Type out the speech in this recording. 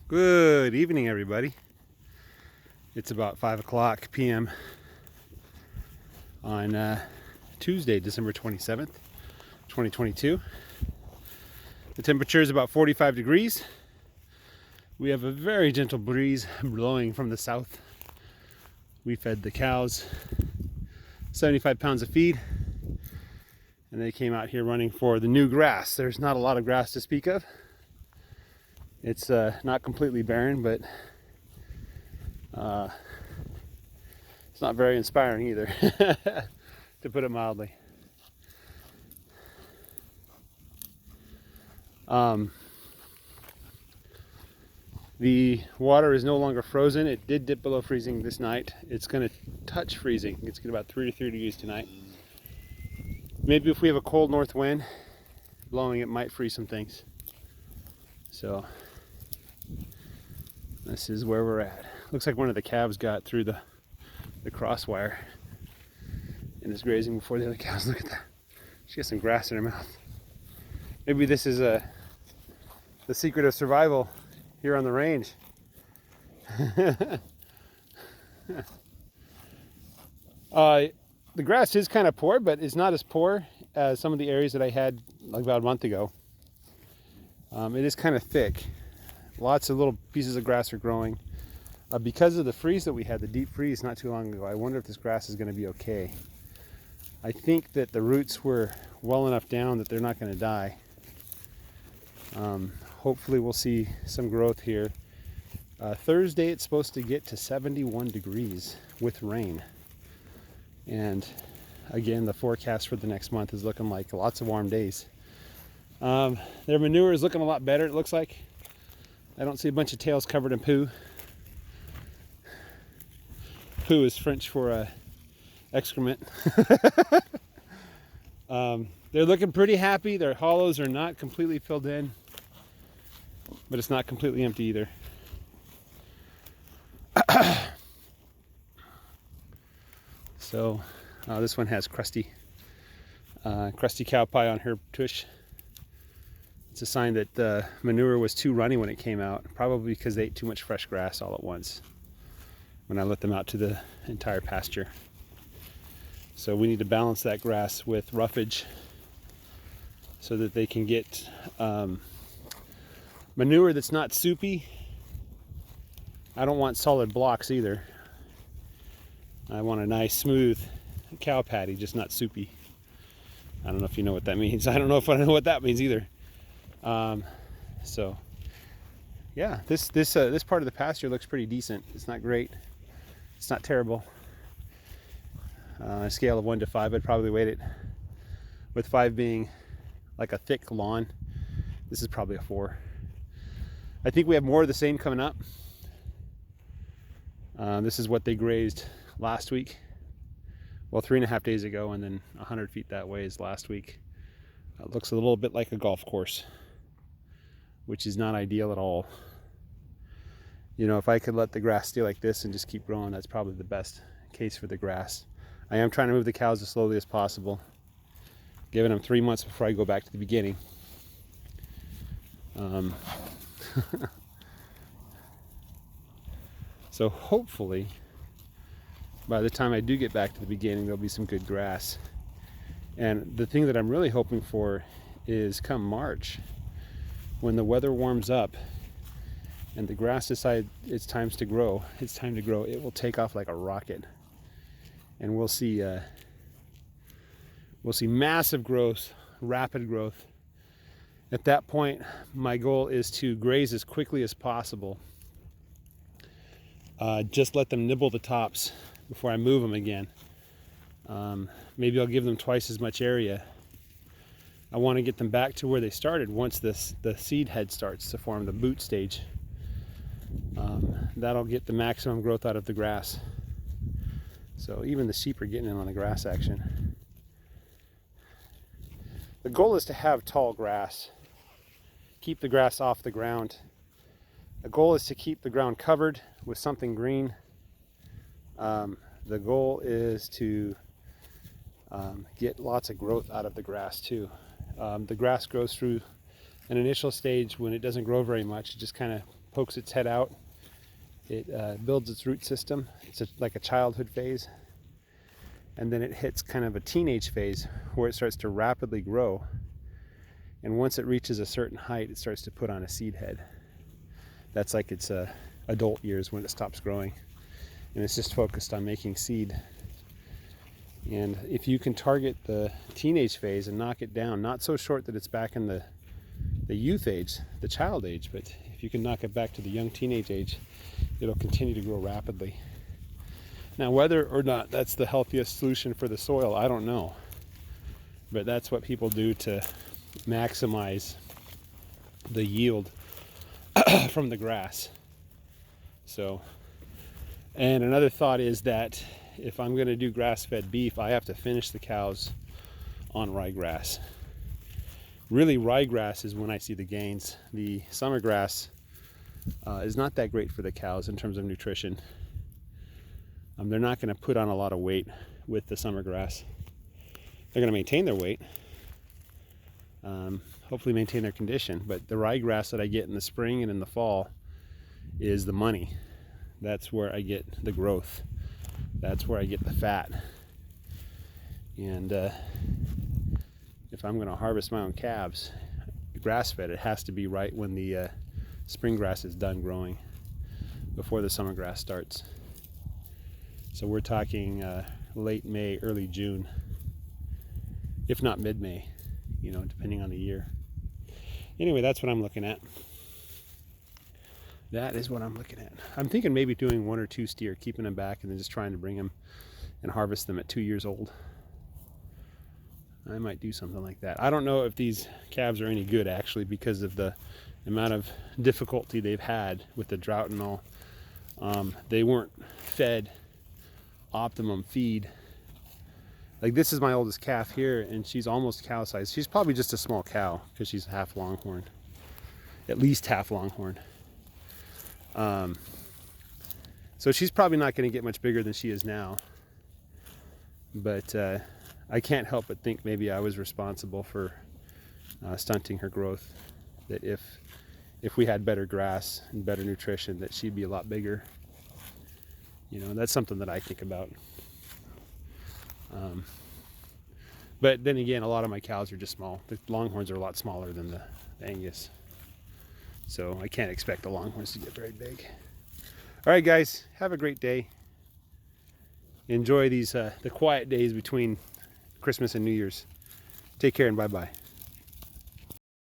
Good evening, everybody. It's about 5 p.m. on Tuesday, December 27th, 2022. The temperature is about 45 degrees. We have a very gentle breeze blowing from the south. We fed the cows 75 pounds of feed, and they came out here running for the new grass. There's not a lot of grass to speak of. It's not completely barren, but it's not very inspiring either, to put it mildly. The water is no longer frozen. It did dip below freezing this night. It's going to touch freezing. It's going to about 3 to 3 degrees tonight. Maybe if we have a cold north wind blowing, it might freeze some things. So this is where we're at. Looks like one of the calves got through the crosswire and is grazing before the other cows. Look at that. She has some grass in her mouth. Maybe this is the secret of survival here on the range. The grass is kind of poor, but it's not as poor as some of the areas that I had like about a month ago. It is kind of thick. Lots of little pieces of grass are growing. Because of the freeze that we had, the deep freeze not too long ago, I wonder if this grass is going to be okay. I think that the roots were well enough down that they're not going to die. Hopefully we'll see some growth here. Thursday it's supposed to get to 71 degrees with rain. And again, the forecast for the next month is looking like lots of warm days. Their manure is looking a lot better, it looks like. I don't see a bunch of tails covered in poo. Poo is French for excrement. They're looking pretty happy. Their hollows are not completely filled in, but it's not completely empty either. So this one has crusty cow pie on her tush. It's a sign that the manure was too runny when it came out, probably because they ate too much fresh grass all at once when I let them out to the entire pasture. So we need to balance that grass with roughage so that they can get manure that's not soupy. I don't want solid blocks either. I want a nice smooth cow patty, just not soupy. I don't know if you know what that means. I don't know if I know what that means either. So yeah, this part of the pasture looks pretty decent. It's not great. It's not terrible. On a scale of 1 to 5, I'd probably weight it, with 5 being like a thick lawn. This is probably a 4. I think we have more of the same coming up. This is what they grazed last week. Well, 3.5 days ago, and then 100 feet that way is last week. It looks a little bit like a golf course, which is not ideal at all. You know, if I could let the grass stay like this and just keep growing, that's probably the best case for the grass. I am trying to move the cows as slowly as possible, giving them 3 months before I go back to the beginning. So hopefully by the time I do get back to the beginning, there'll be some good grass. And the thing that I'm really hoping for is come March, when the weather warms up and the grass decides it's time to grow, it will take off like a rocket. And we'll see massive growth, rapid growth. At that point, my goal is to graze as quickly as possible. Just let them nibble the tops before I move them again. Maybe I'll give them twice as much area. I want to get them back to where they started once the seed head starts to form, the boot stage. That'll get the maximum growth out of the grass. So even the sheep are getting in on the grass action. The goal is to have tall grass. Keep the grass off the ground. The goal is to keep the ground covered with something green. The goal is to get lots of growth out of the grass too. The grass grows through An initial stage, when it doesn't grow very much, it just kind of pokes its head out. It builds its root system. It's like a childhood phase. And then it hits kind of a teenage phase where it starts to rapidly grow. And once it reaches a certain height, it starts to put on a seed head. That's like its adult years when it stops growing. And it's just focused on making seed. And if you can target the teenage phase and knock it down, not so short that it's back in the youth age, the child age, but if you can knock it back to the young teenage age, it'll continue to grow rapidly. Now, whether or not that's the healthiest solution for the soil, I don't know. But that's what people do to maximize the yield from the grass. So, and another thought is that if I'm going to do grass-fed beef, I have to finish the cows on ryegrass. Really, ryegrass is when I see the gains. The summer grass is not that great for the cows in terms of nutrition. They're not going to put on a lot of weight with the summer grass. They're going to maintain their weight, hopefully maintain their condition. But the ryegrass that I get in the spring and in the fall is the money. That's where I get the growth. That's where I get the fat. And if I'm going to harvest my own calves, grass-fed, it has to be right when the spring grass is done growing, before the summer grass starts. So we're talking late May, early June, if not mid-May, depending on the year. Anyway, that's what I'm looking at. That is what I'm looking at. I'm thinking maybe doing 1 or 2 steer, keeping them back, and then just trying to bring them and harvest them at 2 years old. I might do something like that. I don't know if these calves are any good, actually, because of the amount of difficulty they've had with the drought and all. They weren't fed optimum feed. Like, this is my oldest calf here, and she's almost cow size. She's probably just a small cow because she's half longhorn, at least half longhorn. So she's probably not going to get much bigger than she is now. But I can't help but think maybe I was responsible for stunting her growth. That if we had better grass and better nutrition, that she'd be a lot bigger. That's something that I think about. But then again, a lot of my cows are just small. The longhorns are a lot smaller than the Angus. So I can't expect the longhorns to get very big. All right, guys, have a great day. Enjoy these the quiet days between Christmas and New Year's. Take care and bye-bye.